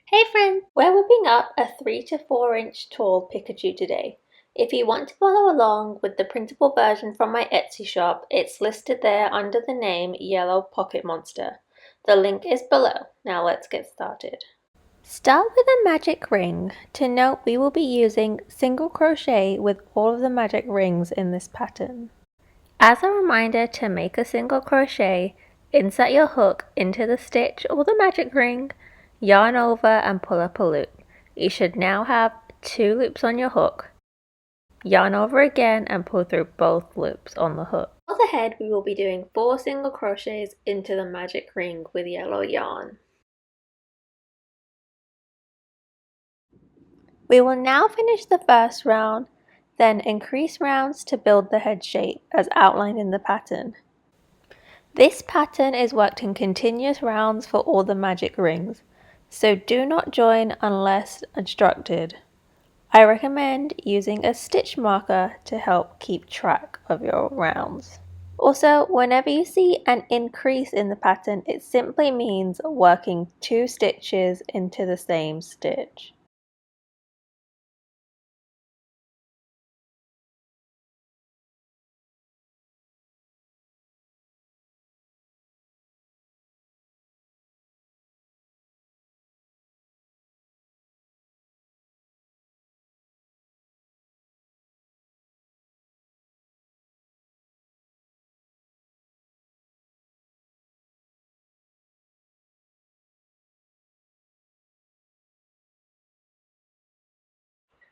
Hey friends, we're whipping up a 3 to 4 inch tall Pikachu today. If you want to follow along with the printable version from my Etsy shop, it's listed there under the name Yellow Pocket Monster. The link is below. Now let's get started. Start with a magic ring. To note, we will be using single crochet with all of the magic rings in this pattern. As a reminder to make a single crochet, insert your hook into the stitch or the magic ring, yarn over and pull up a loop. You should now have 2 loops on your hook. Yarn over again and pull through both loops on the hook. For the head, we will be doing 4 single crochets into the magic ring with yellow yarn. We will now finish the first round, then increase rounds to build the head shape as outlined in the pattern. This pattern is worked in continuous rounds for all the magic rings, so do not join unless instructed. I recommend using a stitch marker to help keep track of your rounds. Also, whenever you see an increase in the pattern, it simply means working 2 stitches into the same stitch.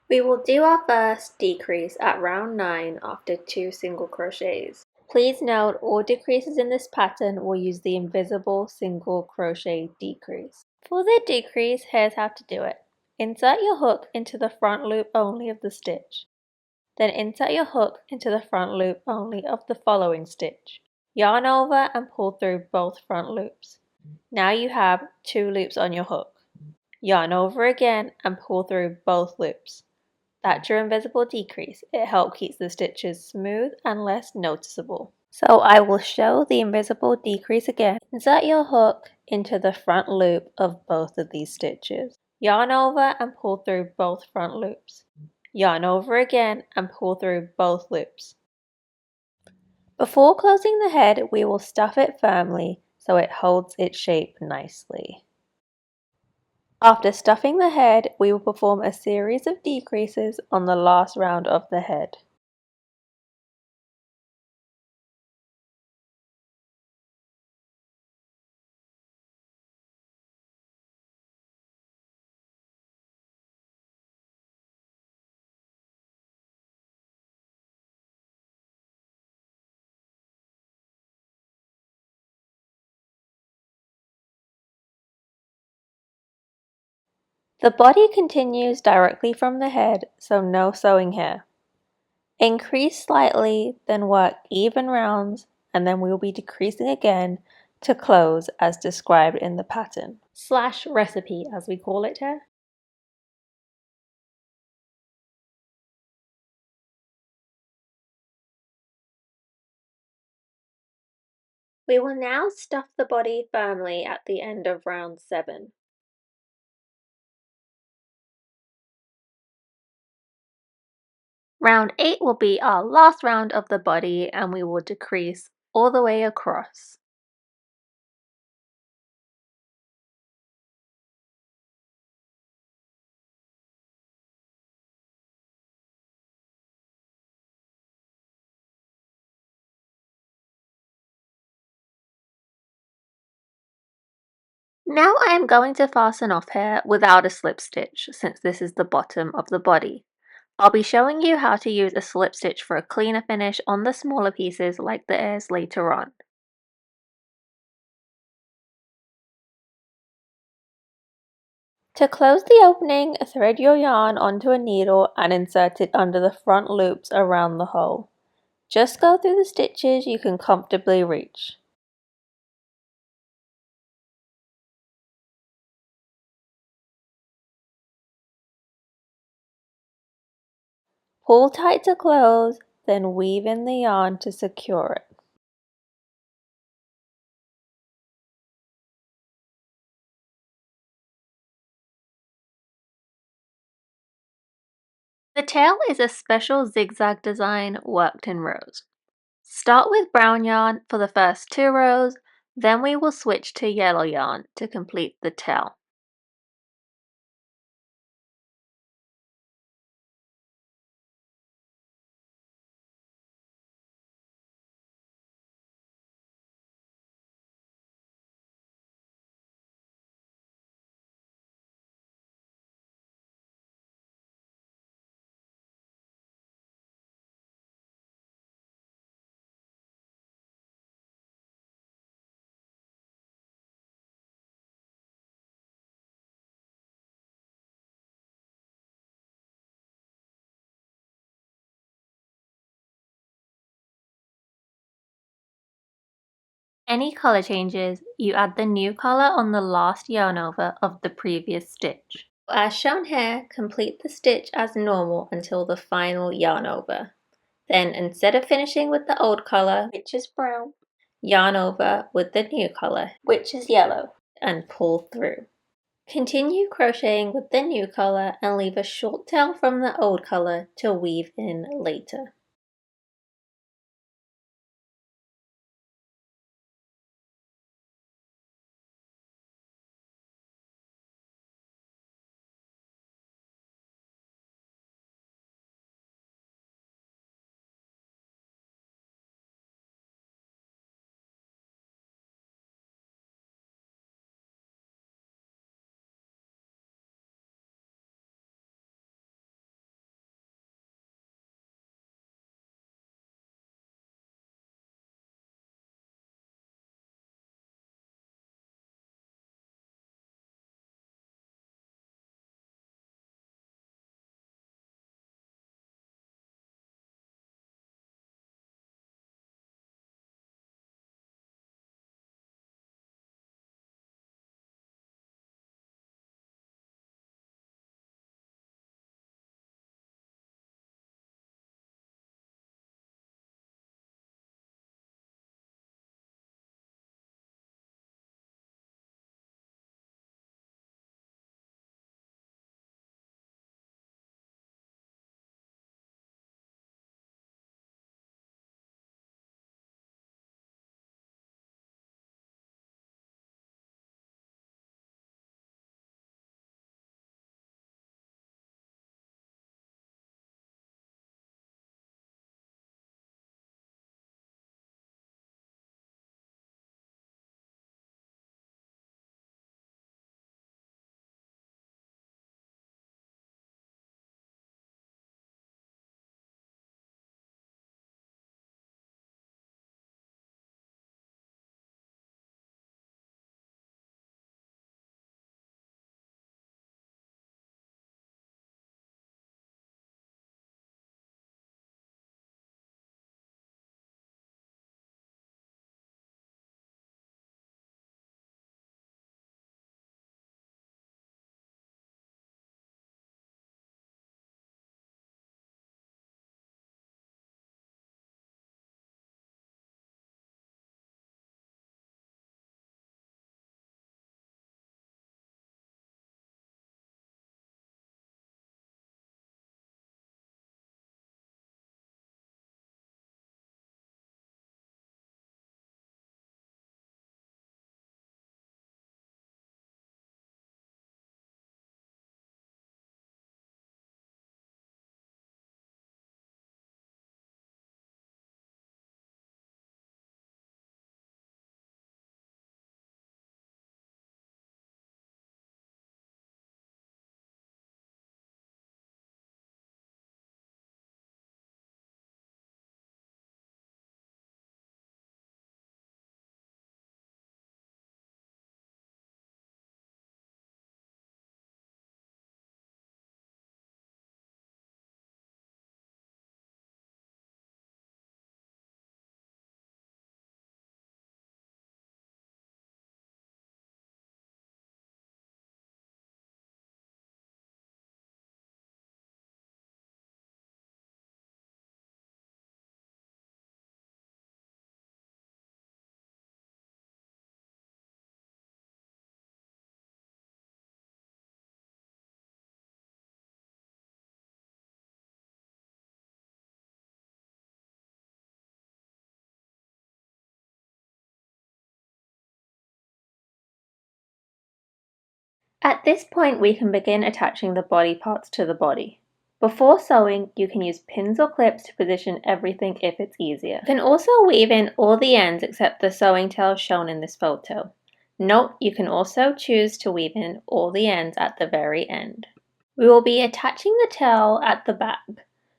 We will do our first decrease at round 9 after 2 single crochets. Please note all decreases in this pattern will use the invisible single crochet decrease. For the decrease, here's how to do it. Insert your hook into the front loop only of the stitch. Then insert your hook into the front loop only of the following stitch. Yarn over and pull through both front loops. Now you have 2 loops on your hook. Yarn over again and pull through both loops. That's your invisible decrease. It helps keep the stitches smooth and less noticeable. So I will show the invisible decrease again. Insert your hook into the front loop of both of these stitches. Yarn over and pull through both front loops. Yarn over again and pull through both loops. Before closing the head, we will stuff it firmly so it holds its shape nicely. After stuffing the head, we will perform a series of decreases on the last round of the head. The body continues directly from the head, so no sewing here. Increase slightly, then work even rounds, and then we will be decreasing again to close as described in the pattern. Slash recipe as we call it here. We will now stuff the body firmly at the end of round 7. Round 8 will be our last round of the body and we will decrease all the way across. Now I am going to fasten off here without a slip stitch since this is the bottom of the body. I'll be showing you how to use a slip stitch for a cleaner finish on the smaller pieces like the ears later on. To close the opening, thread your yarn onto a needle and insert it under the front loops around the hole. Just go through the stitches you can comfortably reach. Pull tight to close, then weave in the yarn to secure it. The tail is a special zigzag design worked in rows. Start with brown yarn for the first 2 rows, then we will switch to yellow yarn to complete the tail. Any color changes, you add the new color on the last yarn over of the previous stitch. As shown here, complete the stitch as normal until the final yarn over. Then instead of finishing with the old color, which is brown, yarn over with the new color, which is yellow, and pull through. Continue crocheting with the new color and leave a short tail from the old color to weave in later. At this point, we can begin attaching the body parts to the body. Before sewing, you can use pins or clips to position everything if it's easier. You can also weave in all the ends except the sewing tail shown in this photo. Note, you can also choose to weave in all the ends at the very end. We will be attaching the tail at the back.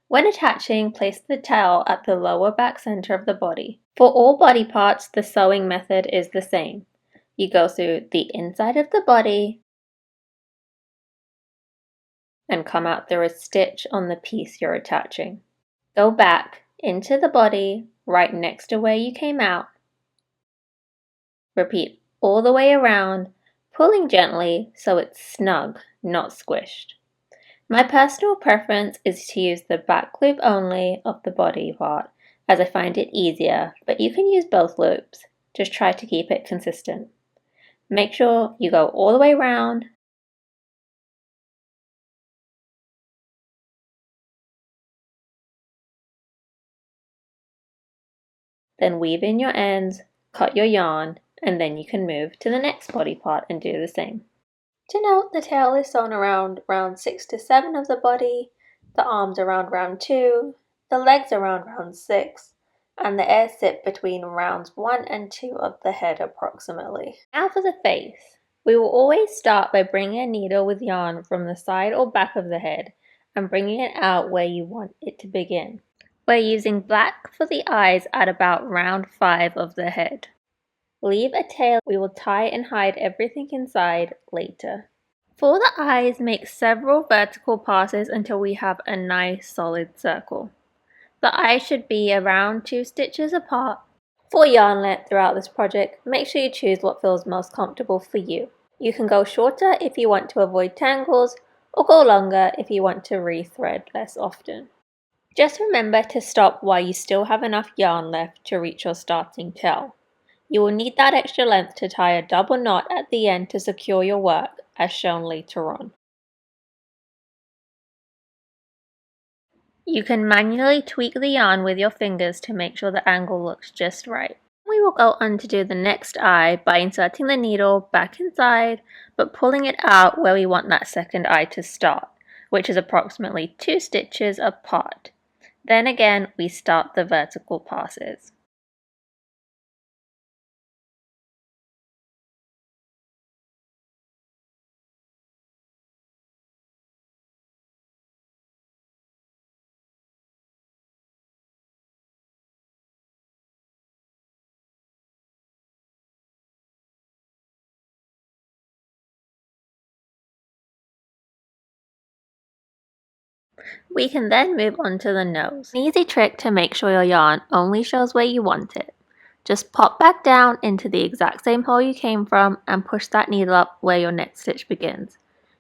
When attaching, place the tail at the lower back center of the body. For all body parts, the sewing method is the same. You go through the inside of the body and come out through a stitch on the piece you're attaching. Go back into the body right next to where you came out. Repeat all the way around, pulling gently so it's snug, not squished. My personal preference is to use the back loop only of the body part as I find it easier, but you can use both loops. Just try to keep it consistent. Make sure you go all the way around. Then weave in your ends, cut your yarn, and then you can move to the next body part and do the same. To note, the tail is sewn around round 6 to 7 of the body, the arms around round 2, the legs around round 6, and the ears sit between rounds 1 and 2 of the head approximately. Now for the face. We will always start by bringing a needle with yarn from the side or back of the head and bringing it out where you want it to begin. We're using black for the eyes at about round 5 of the head. Leave a tail. We will tie and hide everything inside later. For the eyes, make several vertical passes until we have a nice solid circle. The eye should be around 2 stitches apart. For yarn length throughout this project, make sure you choose what feels most comfortable for you. You can go shorter if you want to avoid tangles, or go longer if you want to rethread less often. Just remember to stop while you still have enough yarn left to reach your starting tail. You will need that extra length to tie a double knot at the end to secure your work, as shown later on. You can manually tweak the yarn with your fingers to make sure the angle looks just right. We will go on to do the next eye by inserting the needle back inside, but pulling it out where we want that second eye to start, which is approximately 2 stitches apart. Then again, we start the vertical passes. We can then move on to the nose. An easy trick to make sure your yarn only shows where you want it. Just pop back down into the exact same hole you came from and push that needle up where your next stitch begins.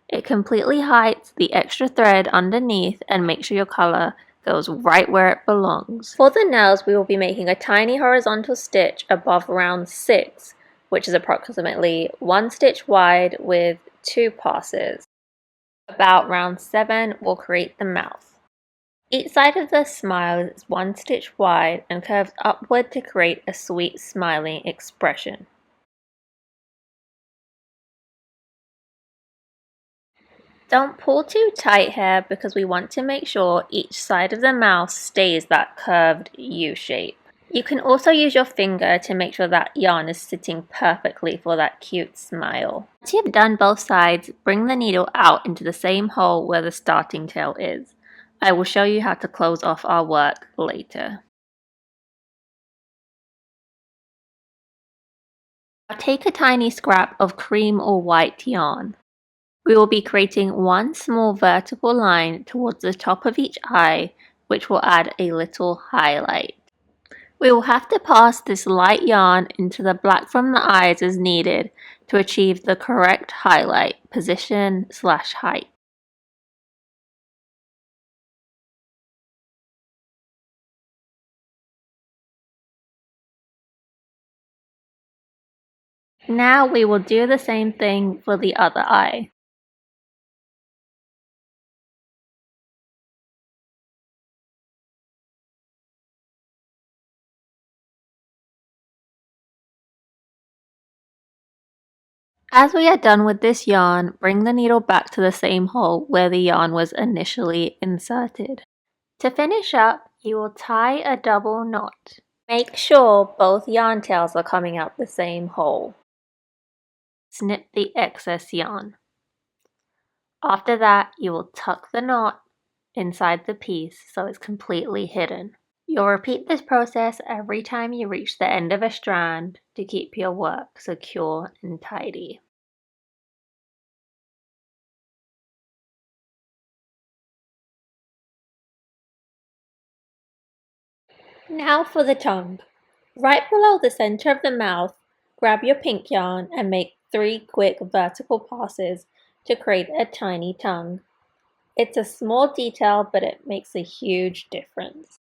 It completely hides the extra thread underneath and make sure your color goes right where it belongs. For the nose, we will be making a tiny horizontal stitch above round 6, which is approximately 1 stitch wide with 2 passes. About round 7, we'll create the mouth. Each side of the smile is 1 stitch wide and curves upward to create a sweet smiling expression. Don't pull too tight here because we want to make sure each side of the mouth stays that curved U shape. You can also use your finger to make sure that yarn is sitting perfectly for that cute smile. Once you've done both sides, bring the needle out into the same hole where the starting tail is. I will show you how to close off our work later. Now take a tiny scrap of cream or white yarn. We will be creating one small vertical line towards the top of each eye, which will add a little highlight. We will have to pass this light yarn into the black from the eyes as needed to achieve the correct highlight position/height. Now we will do the same thing for the other eye. As we are done with this yarn, bring the needle back to the same hole where the yarn was initially inserted. To finish up, you will tie a double knot. Make sure both yarn tails are coming out the same hole. Snip the excess yarn. After that, you will tuck the knot inside the piece so it's completely hidden. You'll repeat this process every time you reach the end of a strand to keep your work secure and tidy. Now for the tongue. Right below the center of the mouth, grab your pink yarn and make 3 quick vertical passes to create a tiny tongue. It's a small detail, but it makes a huge difference.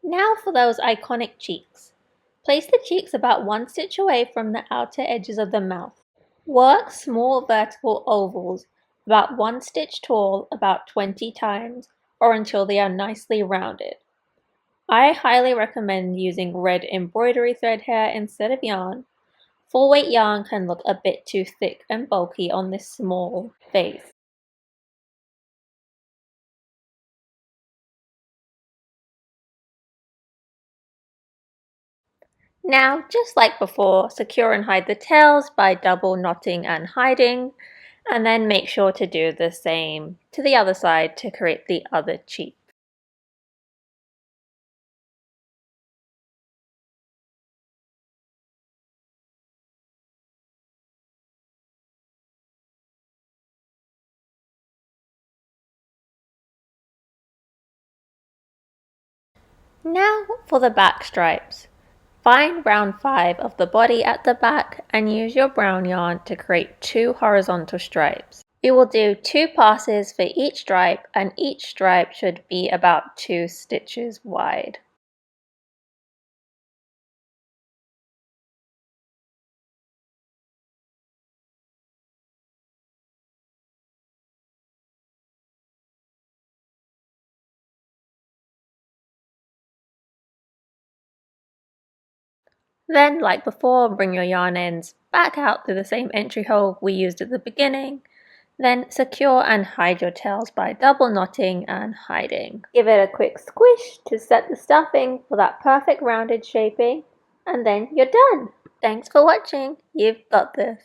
Now for those iconic cheeks. Place the cheeks about 1 stitch away from the outer edges of the mouth. Work small vertical ovals about 1 stitch tall about 20 times or until they are nicely rounded. I highly recommend using red embroidery thread hair instead of yarn. Full weight yarn can look a bit too thick and bulky on this small face. Now, just like before, secure and hide the tails by double knotting and hiding, and then make sure to do the same to the other side to create the other cheek. Now for the back stripes. Find round 5 of the body at the back and use your brown yarn to create 2 horizontal stripes. You will do 2 passes for each stripe, and each stripe should be about 2 stitches wide. Then, like before, bring your yarn ends back out through the same entry hole we used at the beginning. Then secure and hide your tails by double knotting and hiding. Give it a quick squish to set the stuffing for that perfect rounded shaping, and then you're done. Thanks for watching. You've got this.